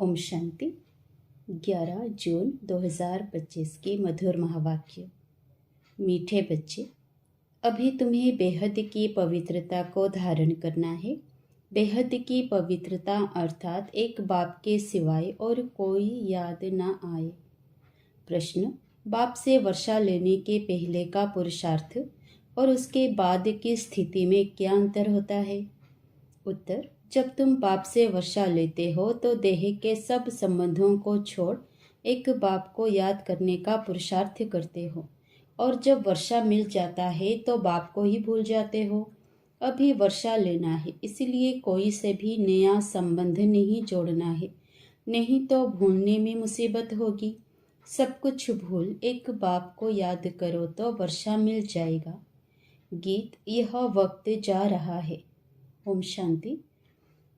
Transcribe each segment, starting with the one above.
ओम शांति। 11 जून 2025 के मधुर महावाक्य। मीठे बच्चे, अभी तुम्हें बेहद की पवित्रता को धारण करना है। बेहद की पवित्रता अर्थात एक बाप के सिवाय और कोई याद ना आए। प्रश्न: बाप से वर्षा लेने के पहले का पुरुषार्थ और उसके बाद की स्थिति में क्या अंतर होता है? उत्तर: जब तुम बाप से वर्षा लेते हो तो देह के सब संबंधों को छोड़ एक बाप को याद करने का पुरुषार्थ करते हो, और जब वर्षा मिल जाता है तो बाप को ही भूल जाते हो। अभी वर्षा लेना है, इसलिए कोई से भी नया संबंध नहीं जोड़ना है, नहीं तो भूलने में मुसीबत होगी। सब कुछ भूल एक बाप को याद करो तो वर्षा मिल जाएगा। गीत: यह वक्त जा रहा है। ओम शांति।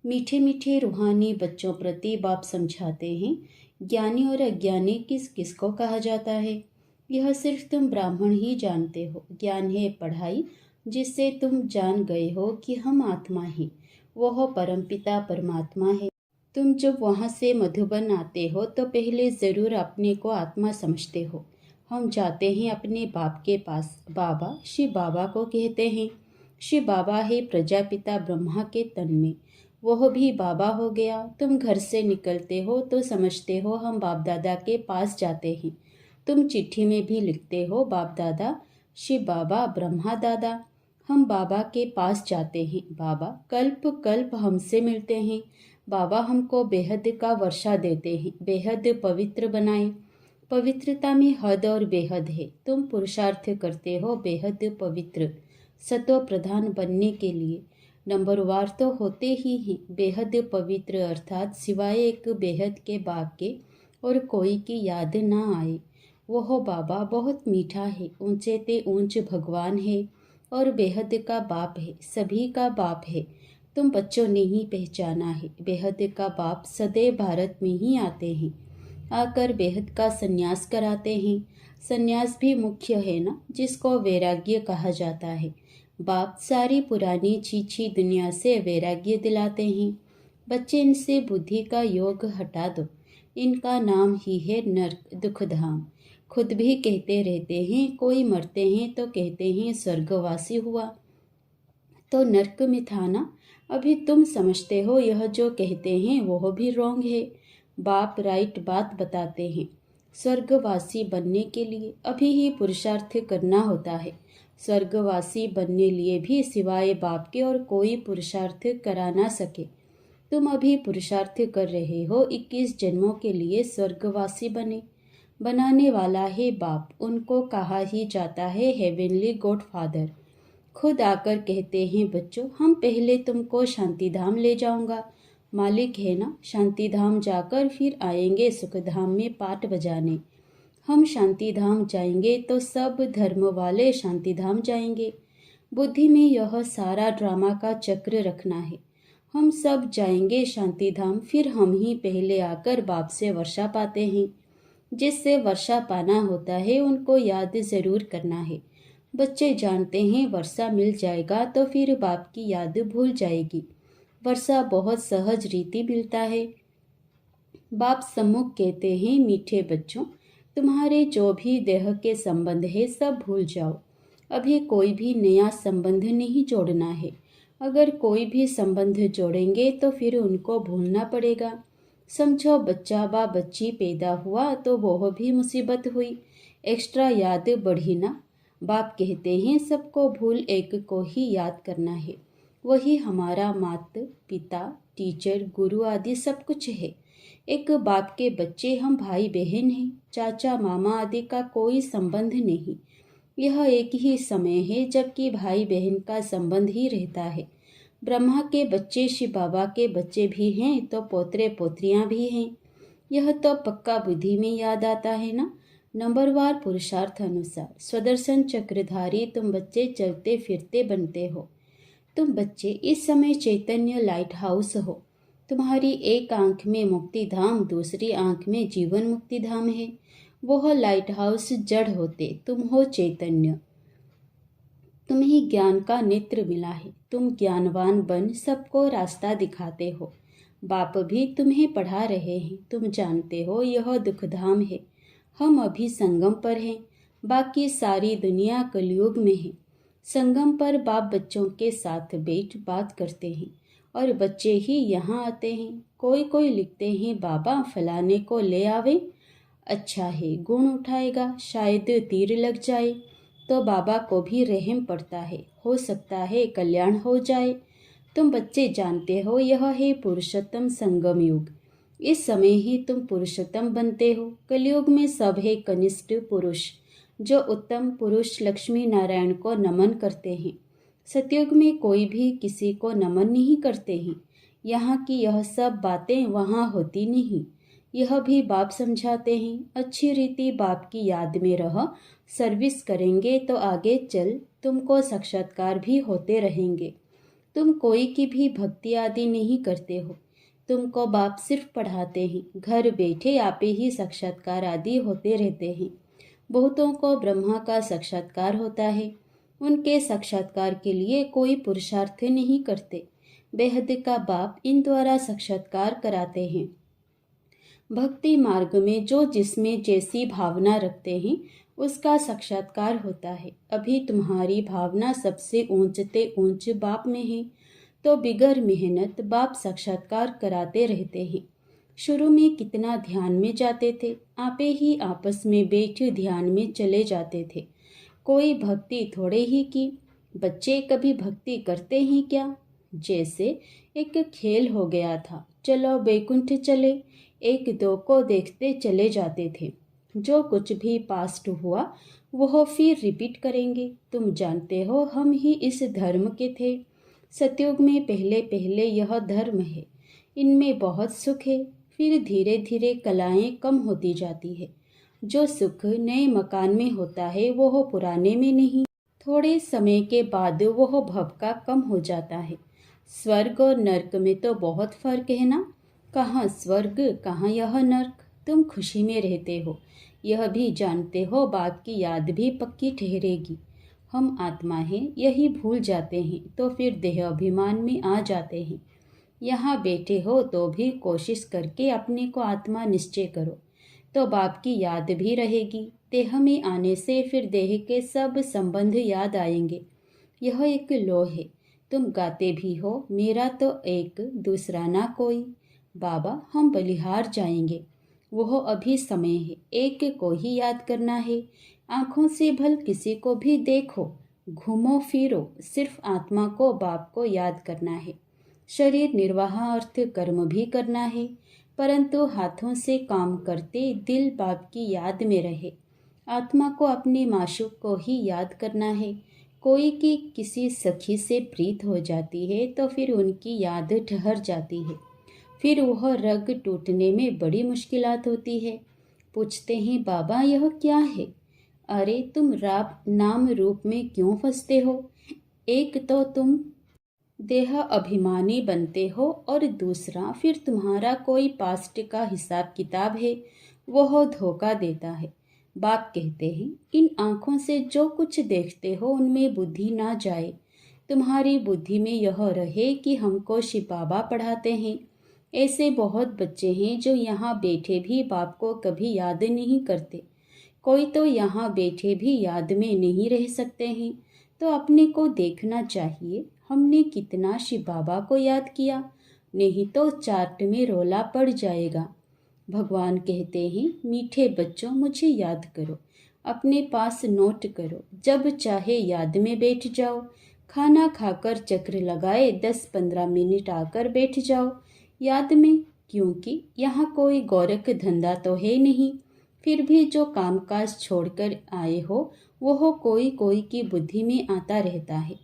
मीठे मीठे रूहानी बच्चों प्रति बाप समझाते हैं, ज्ञानी और अज्ञानी किस किस को कहा जाता है यह सिर्फ तुम ब्राह्मण ही जानते हो। ज्ञान है पढ़ाई, जिससे तुम जान गए हो कि हम आत्मा हैं, वह परमपिता परमात्मा है। तुम जब वहाँ से मधुबन आते हो तो पहले ज़रूर अपने को आत्मा समझते हो। हम जाते हैं अपने बाप के पास। बाबा शिव बाबा को कहते हैं। शिव बाबा है प्रजापिता ब्रह्मा के तन में, वह भी बाबा हो गया। तुम घर से निकलते हो तो समझते हो हम बाप दादा के पास जाते हैं। तुम चिट्ठी में भी लिखते हो बाप दादा, शिव बाबा, ब्रह्मा दादा। हम बाबा के पास जाते हैं। बाबा कल्प कल्प हमसे मिलते हैं। बाबा हमको बेहद का वर्षा देते हैं, बेहद पवित्र बनाए। पवित्रता में हद और बेहद है। तुम पुरुषार्थ करते हो बेहद पवित्र सतो प्रधान बनने के लिए। नंबरवार तो होते ही हैं बेहद पवित्र, अर्थात सिवाय एक बेहद के बाप के और कोई की याद ना आए। वह बाबा बहुत मीठा है, ऊंचे ते ऊंच भगवान है और बेहद का बाप है, सभी का बाप है। तुम बच्चों ने ही पहचाना है। बेहद का बाप सदैव भारत में ही आते हैं, आकर बेहद का संन्यास कराते हैं। संन्यास भी मुख्य है ना, जिसको वैराग्य कहा जाता है। बाप सारी पुरानी छीछी दुनिया से वैराग्य दिलाते हैं। बच्चे, इनसे बुद्धि का योग हटा दो। इनका नाम ही है नर्क, दुखधाम। खुद भी कहते रहते हैं, कोई मरते हैं तो कहते हैं स्वर्गवासी हुआ, तो नर्क में था ना। अभी तुम समझते हो यह जो कहते हैं वह भी रॉन्ग है। बाप राइट बात बताते हैं। स्वर्गवासी बनने के लिए अभी ही पुरुषार्थ करना होता है। स्वर्गवासी बनने लिए भी सिवाय बाप के और कोई पुरुषार्थ करा ना सके। तुम अभी पुरुषार्थ कर रहे हो 21 जन्मों के लिए स्वर्गवासी बनाने वाला है बाप। उनको कहा ही जाता है हेवनली गॉड फादर। खुद आकर कहते हैं, बच्चों हम पहले तुमको शांतिधाम ले जाऊंगा। मालिक है ना, शांतिधाम जाकर फिर आएंगे सुखधाम में पाट बजाने। हम शांतिधाम जाएंगे तो सब धर्म वाले शांतिधाम जाएंगे। बुद्धि में यह सारा ड्रामा का चक्र रखना है। हम सब जाएंगे शांतिधाम, फिर हम ही पहले आकर बाप से वर्षा पाते हैं। जिससे वर्षा पाना होता है उनको याद जरूर करना है। बच्चे जानते हैं वर्षा मिल जाएगा तो फिर बाप की याद भूल जाएगी। वर्षा बहुत सहज रीति मिलता है। बाप सम्मुख कहते हैं, मीठे बच्चों, तुम्हारे जो भी देह के संबंध है सब भूल जाओ। अभी कोई भी नया संबंध नहीं जोड़ना है। अगर कोई भी संबंध जोड़ेंगे तो फिर उनको भूलना पड़ेगा। समझो बच्चा बा बच्ची पैदा हुआ तो वह भी मुसीबत हुई, एक्स्ट्रा याद बढ़ी ना। बाप कहते हैं सबको भूल एक को ही याद करना है। वही हमारा माता पिता, टीचर, गुरु आदि सब कुछ है। एक बाप के बच्चे हम भाई बहन हैं। चाचा मामा आदि का कोई संबंध नहीं। यह एक ही समय है जबकि भाई बहन का संबंध ही रहता है। ब्रह्मा के बच्चे शिव बाबा के बच्चे भी हैं तो पोतरे पोतरियां भी हैं। यह तो पक्का बुद्धि में याद आता है ना। नंबरवार पुरुषार्थ अनुसार स्वदर्शन चक्रधारी तुम बच्चे चलते फिरते बनते हो। तुम बच्चे इस समय चैतन्य लाइट हाउस हो। तुम्हारी एक आंख में मुक्ति धाम, दूसरी आंख में जीवन मुक्ति धाम है। वह लाइट हाउस जड़ होते, तुम हो चैतन्य। तुम्हें ज्ञान का नेत्र मिला है। तुम ज्ञानवान बन सबको रास्ता दिखाते हो। बाप भी तुम्हें पढ़ा रहे हैं। तुम जानते हो यह दुखधाम है। हम अभी संगम पर हैं, बाकी सारी दुनिया कलयुग में है। संगम पर बाप बच्चों के साथ बैठ बात करते हैं और बच्चे ही यहाँ आते हैं। कोई कोई लिखते हैं बाबा फलाने को ले आवे, अच्छा है गुण उठाएगा, शायद तीर लग जाए तो बाबा को भी रहम पड़ता है, हो सकता है कल्याण हो जाए। तुम बच्चे जानते हो यह है पुरुषोत्तम संगम युग। इस समय ही तुम पुरुषोत्तम बनते हो। कलयुग में सब है कनिष्ठ पुरुष, जो उत्तम पुरुष लक्ष्मी नारायण को नमन करते हैं। सतयुग में कोई भी किसी को नमन नहीं करते हैं। यहाँ की यह सब बातें वहाँ होती नहीं। यह भी बाप समझाते हैं। अच्छी रीति बाप की याद में रह सर्विस करेंगे तो आगे चल तुमको साक्षात्कार भी होते रहेंगे। तुम कोई की भी भक्ति आदि नहीं करते हो। तुमको बाप सिर्फ पढ़ाते हैं। घर बैठे आपे ही साक्षात्कार आदि होते रहते हैं। बहुतों को ब्रह्मा का साक्षात्कार होता है। उनके साक्षात्कार के लिए कोई पुरुषार्थ नहीं करते। बेहद का बाप इन द्वारा साक्षात्कार कराते हैं। भक्ति मार्ग में जो जिसमें जैसी भावना रखते हैं उसका साक्षात्कार होता है। अभी तुम्हारी भावना सबसे ऊंचते ऊंच बाप में है, तो बिगर मेहनत बाप साक्षात्कार कराते रहते हैं। शुरू में कितना ध्यान में जाते थे, आपे ही आपस में बैठ ध्यान में चले जाते थे। कोई भक्ति थोड़े ही की। बच्चे कभी भक्ति करते हैं क्या? जैसे एक खेल हो गया था, चलो बैकुंठ चले, एक दो को देखते चले जाते थे। जो कुछ भी पास्ट हुआ वह फिर रिपीट करेंगे। तुम जानते हो हम ही इस धर्म के थे। सतयुग में पहले पहले यह धर्म है, इनमें बहुत सुख है। फिर धीरे धीरे कलाएं कम होती जाती है। जो सुख नए मकान में होता है वह पुराने में नहीं। थोड़े समय के बाद वह भव का कम हो जाता है। स्वर्ग और नर्क में तो बहुत फर्क है ना। कहाँ स्वर्ग कहाँ यह नर्क। तुम खुशी में रहते हो, यह भी जानते हो। बाप की याद भी पक्की ठहरेगी। हम आत्मा हैं यही भूल जाते हैं तो फिर देह अभिमान में आ जाते हैं। यहाँ बैठे हो तो भी कोशिश करके अपने को आत्मा निश्चय करो, तो बाप की याद भी रहेगी। देह में आने से फिर देह के सब संबंध याद आएंगे। यह एक लो है। तुम गाते भी हो, मेरा तो एक दूसरा ना कोई। बाबा हम बलिहार जाएंगे, वह अभी समय है। एक को ही याद करना है। आँखों से भल किसी को भी देखो, घूमो फिरो, सिर्फ आत्मा को बाप को याद करना है। शरीर निर्वाह अर्थ कर्म भी करना है, परंतु हाथों से काम करते दिल बाप की याद में रहे। आत्मा को अपने माशूक को ही याद करना है। कोई की किसी सखी से प्रीत हो जाती है तो फिर उनकी याद ठहर जाती है। फिर वह रग टूटने में बड़ी मुश्किलात होती है। पूछते हैं बाबा यह क्या है? अरे तुम नाम रूप में क्यों फंसते हो? एक तो तुम देह अभिमानी बनते हो और दूसरा फिर तुम्हारा कोई पास्ट का हिसाब किताब है, वह धोखा देता है। बाप कहते हैं इन आँखों से जो कुछ देखते हो उनमें बुद्धि ना जाए। तुम्हारी बुद्धि में यह रहे कि हमको शिव बाबा पढ़ाते हैं। ऐसे बहुत बच्चे हैं जो यहाँ बैठे भी बाप को कभी याद नहीं करते। कोई तो यहाँ बैठे भी याद में नहीं रह सकते हैं। तो अपने को देखना चाहिए, हमने कितना शिव बाबा को याद किया, नहीं तो चार्ट में रोला पड़ जाएगा। भगवान कहते हैं मीठे बच्चों मुझे याद करो, अपने पास नोट करो, जब चाहे याद में बैठ जाओ। खाना खाकर चक्र लगाए 10-15 मिनट आकर बैठ जाओ याद में, क्योंकि यहाँ कोई गोरख धंधा तो है नहीं। फिर भी जो कामकाज छोड़कर आए हो वह कोई कोई की बुद्धि में आता रहता है।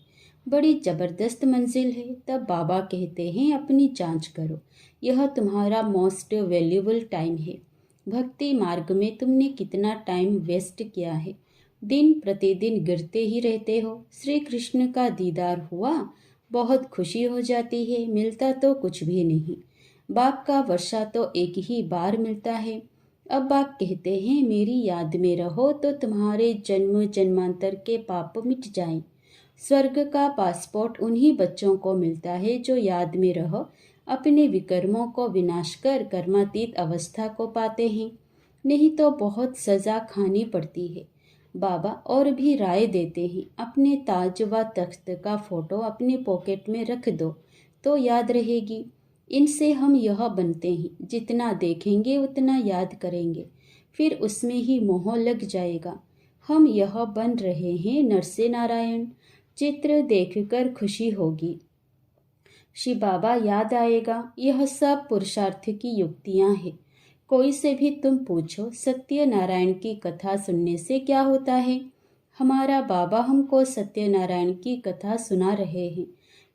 बड़ी जबरदस्त मंजिल है। तब बाबा कहते हैं अपनी जांच करो, यह तुम्हारा मोस्ट वैल्यूबल टाइम है। भक्ति मार्ग में तुमने कितना टाइम वेस्ट किया है। दिन प्रतिदिन गिरते ही रहते हो। श्री कृष्ण का दीदार हुआ, बहुत खुशी हो जाती है, मिलता तो कुछ भी नहीं। बाप का वर्षा तो एक ही बार मिलता है। अब बाप कहते हैं मेरी याद में रहो तो तुम्हारे जन्म जन्मांतर के पाप मिट जाएं। स्वर्ग का पासपोर्ट उन्हीं बच्चों को मिलता है जो याद में रहो अपने विकर्मों को विनाश कर कर्मातीत अवस्था को पाते हैं, नहीं तो बहुत सजा खानी पड़ती है। बाबा और भी राय देते हैं, अपने ताज व तख्त का फोटो अपने पॉकेट में रख दो तो याद रहेगी। इनसे हम यह बनते हैं, जितना देखेंगे उतना याद करेंगे, फिर उसमें ही मोह लग जाएगा। हम यह बन रहे हैं नरसे नारायण, चित्र देखकर खुशी होगी। शिव बाबा याद आएगा। यह सब पुरुषार्थ की युक्तियां हैं। कोई से भी तुम पूछो सत्यनारायण की कथा सुनने से क्या होता है। हमारा बाबा हमको सत्यनारायण की कथा सुना रहे हैं।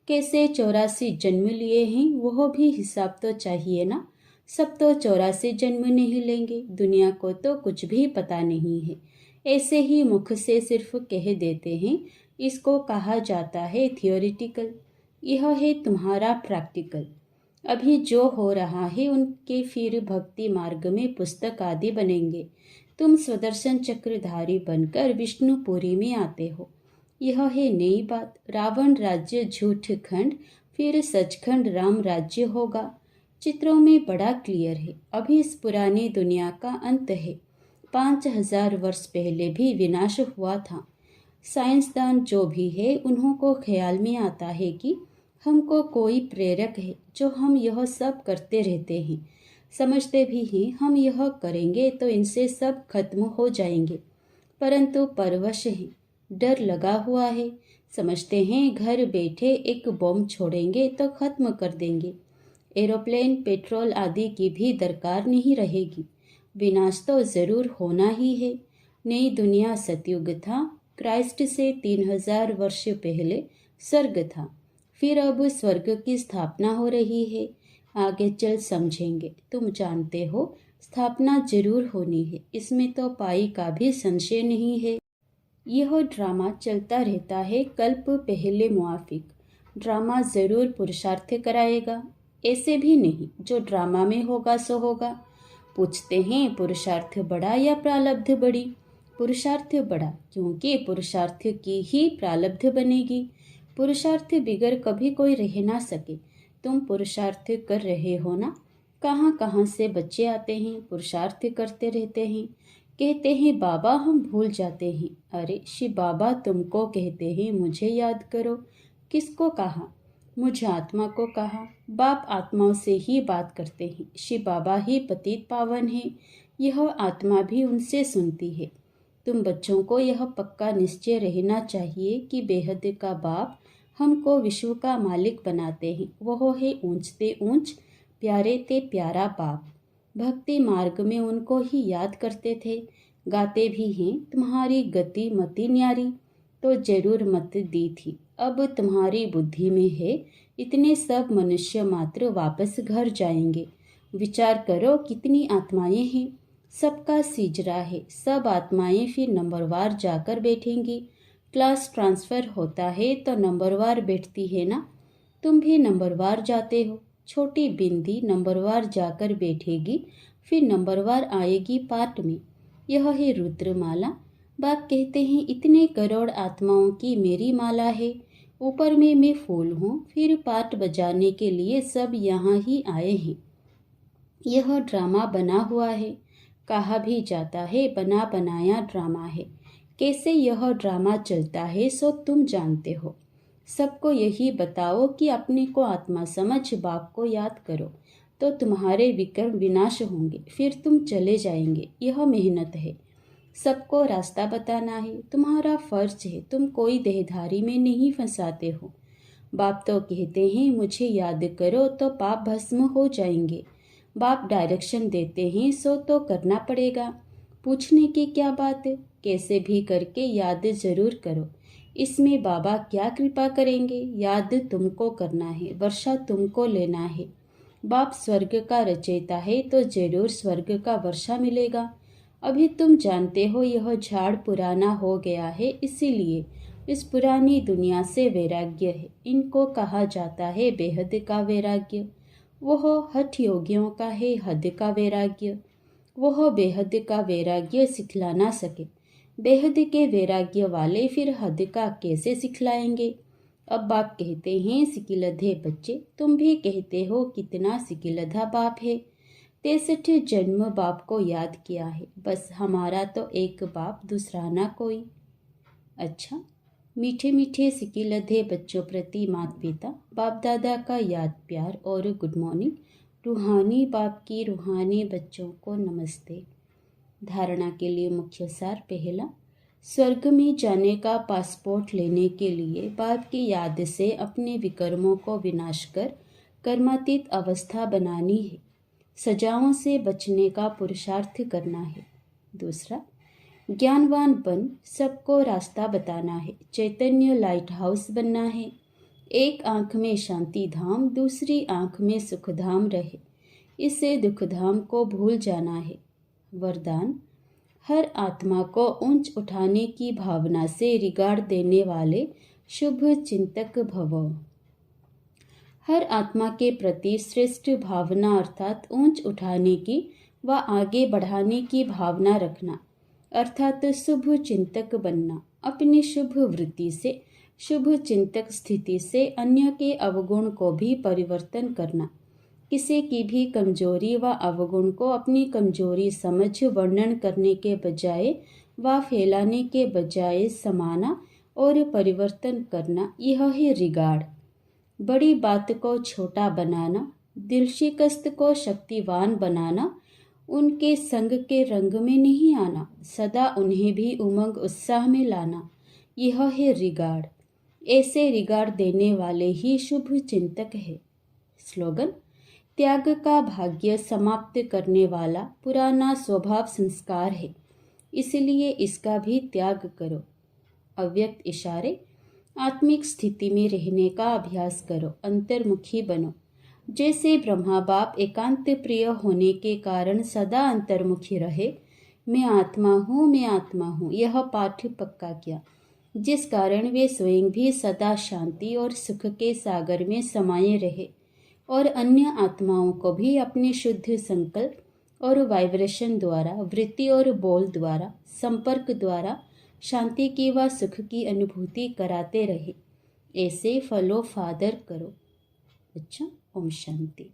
कैसे 84 जन्म लिए हैं, वह भी हिसाब तो चाहिए ना। सब तो 84 जन्म नहीं लेंगे, दुनिया को तो कुछ भी पता नहीं है। ऐसे ही मुख से सिर्फ कह देते हैं। इसको कहा जाता है थियोरिटिकल। यह है तुम्हारा प्रैक्टिकल। अभी जो हो रहा है उनके फिर भक्ति मार्ग में पुस्तक आदि बनेंगे। तुम स्वदर्शन चक्रधारी बनकर विष्णुपुरी में आते हो। यह है नई बात। रावण राज्य झूठ खंड, फिर सचखंड राम राज्य होगा। चित्रों में बड़ा क्लियर है। अभी इस पुरानी दुनिया का अंत है। 5000 वर्ष पहले भी विनाश हुआ था। साइंसदान जो भी है, उन्हों को ख्याल में आता है कि हमको कोई प्रेरक है जो हम यह सब करते रहते हैं। समझते भी हैं हम यह करेंगे तो इनसे सब खत्म हो जाएंगे, परंतु परवश हैं, डर लगा हुआ है। समझते हैं घर बैठे एक बम छोड़ेंगे तो खत्म कर देंगे। एरोप्लेन, पेट्रोल आदि की भी दरकार नहीं रहेगी। विनाश तो जरूर होना ही है। नई दुनिया सतयुग था। क्राइस्ट से 3000 वर्ष पहले स्वर्ग था। फिर अब स्वर्ग की स्थापना हो रही है। आगे चल समझेंगे। तुम जानते हो स्थापना जरूर होनी है, इसमें तो पाई का भी संशय नहीं है। यह ड्रामा चलता रहता है कल्प पहले मुआफिक। ड्रामा जरूर पुरुषार्थ कराएगा, ऐसे भी नहीं जो ड्रामा में होगा सो होगा। पूछते हैं पुरुषार्थ बड़ा या प्रारब्ध बड़ी। पुरुषार्थ बड़ा, क्योंकि पुरुषार्थ की ही प्रारब्ध बनेगी। पुरुषार्थ बिगर कभी कोई रह ना सके। तुम पुरुषार्थ कर रहे हो ना। कहाँ कहाँ से बच्चे आते हैं, पुरुषार्थ करते रहते हैं। कहते हैं बाबा हम भूल जाते हैं। अरे शिव बाबा तुमको कहते हैं मुझे याद करो। किसको कहा? मुझ आत्मा को कहा। बाप आत्माओं से ही बात करते हैं। शिव बाबा ही पतित पावन है। यह आत्मा भी उनसे सुनती है। तुम बच्चों को यह पक्का निश्चय रहना चाहिए कि बेहद का बाप हमको विश्व का मालिक बनाते हैं। वह है ऊंचते ऊंच, प्यारे ते प्यारा बाप। भक्ति मार्ग में उनको ही याद करते थे। गाते भी हैं तुम्हारी गति मति न्यारी, तो जरूर मत दी थी। अब तुम्हारी बुद्धि में है, इतने सब मनुष्य मात्र वापस घर जाएंगे। विचार करो कितनी आत्माएं हैं। सबका सिजरा है। सब आत्माएं फिर नंबरवार जाकर बैठेंगी। क्लास ट्रांसफ़र होता है तो नंबरवार बैठती है ना। तुम भी नंबरवार जाते हो। छोटी बिंदी नंबरवार जाकर बैठेगी, फिर नंबरवार आएगी पाठ में। यह है रुद्रमाला। बाप कहते हैं इतने करोड़ आत्माओं की मेरी माला है। ऊपर में मैं फूल हूँ। फिर पाठ बजाने के लिए सब यहाँ ही आए हैं। यह ड्रामा बना हुआ है। कहा भी जाता है बना बनाया ड्रामा है। कैसे यह ड्रामा चलता है सो तुम जानते हो। सबको यही बताओ कि अपने को आत्मा समझ बाप को याद करो, तो तुम्हारे विकर्म विनाश होंगे। फिर तुम चले जाएंगे। यह मेहनत है। सबको रास्ता बताना है, तुम्हारा फर्ज है। तुम कोई देहधारी में नहीं फंसाते हो। बाप तो कहते हैं मुझे याद करो तो पाप भस्म हो जाएंगे। बाप डायरेक्शन देते हैं सो तो करना पड़ेगा। पूछने की क्या बात है। कैसे भी करके याद जरूर करो। इसमें बाबा क्या कृपा करेंगे। याद तुमको करना है, वर्षा तुमको लेना है। बाप स्वर्ग का रचयिता है तो जरूर स्वर्ग का वर्षा मिलेगा। अभी तुम जानते हो यह झाड़ पुराना हो गया है, इसीलिए इस पुरानी दुनिया से वैराग्य है। इनको कहा जाता है बेहद का वैराग्य। वह हठ योगियों का है हद का वैराग्य। वह बेहद का वैराग्य सिखला ना सके। बेहद के वैराग्य वाले फिर हद का कैसे सिखलाएंगे। अब बाप कहते हैं सिकिलधे बच्चे, तुम भी कहते हो कितना सिकिलधा बाप है। 63 जन्म बाप को याद किया है, बस हमारा तो एक बाप दूसरा ना कोई। अच्छा, मीठे मीठे सिकिलधे बच्चों प्रति माता पिता बाप दादा का याद प्यार और गुड मॉर्निंग। रूहानी बाप की रूहानी बच्चों को नमस्ते। धारणा के लिए मुख्य सार। पहला, स्वर्ग में जाने का पासपोर्ट लेने के लिए बाप की याद से अपने विकर्मों को विनाश कर कर्मातीत अवस्था बनानी है। सजाओं से बचने का पुरुषार्थ करना है। दूसरा, ज्ञानवान बन सबको रास्ता बताना है। चैतन्य लाइट हाउस बनना है। एक आंख में शांति धाम, दूसरी आंख में सुख धाम रहे, इससे दुख धाम को भूल जाना है। वरदान, हर आत्मा को ऊंच उठाने की भावना से रिगाड़ देने वाले शुभ चिंतक भवो। हर आत्मा के प्रति श्रेष्ठ भावना अर्थात ऊंच उठाने की व आगे बढ़ाने की भावना रखना, अर्थात शुभ चिंतक बनना। अपनी शुभ वृत्ति से, शुभ चिंतक स्थिति से अन्य के अवगुण को भी परिवर्तन करना। किसी की भी कमजोरी व अवगुण को अपनी कमजोरी समझ वर्णन करने के बजाय व फैलाने के बजाय समाना और परिवर्तन करना, यह है रिगाड़। बड़ी बात को छोटा बनाना, दिल शिकस्त को शक्तिवान बनाना, उनके संग के रंग में नहीं आना, सदा उन्हें भी उमंग उत्साह में लाना, यह है रिगाड़। ऐसे रिगाड़ देने वाले ही शुभ चिंतक है। स्लोगन, त्याग का भाग्य समाप्त करने वाला पुराना स्वभाव संस्कार है, इसलिए इसका भी त्याग करो। अव्यक्त इशारे, आत्मिक स्थिति में रहने का अभ्यास करो, अंतर्मुखी बनो। जैसे ब्रह्मा बाप एकांत प्रिय होने के कारण सदा अंतर्मुखी रहे, मैं आत्मा हूँ, मैं आत्मा हूँ, यह पाठ पक्का किया, जिस कारण वे स्वयं भी सदा शांति और सुख के सागर में समाये रहे और अन्य आत्माओं को भी अपने शुद्ध संकल्प और वाइब्रेशन द्वारा, वृत्ति और बोल द्वारा, संपर्क द्वारा शांति की व सुख की अनुभूति कराते रहे। ऐसे फॉलो फादर करो। अच्छा, ओम शांति।